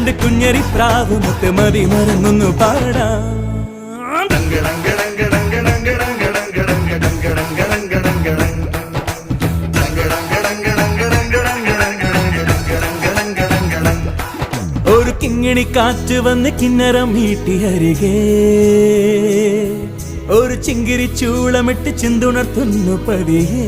രണ്ട് കുഞ്ഞരി പ്രാവ് മുത്തുമതി മറന്നൊന്നു പാടാം. ഒരു കിങ്ങിണി കാറ്റ് വന്ന് കിന്നരം മീട്ടി അരികെ ഒരു ചിങ്കിരി ചൂളമിട്ട് ചിന്തുണർത്തുന്നു പതിയേ.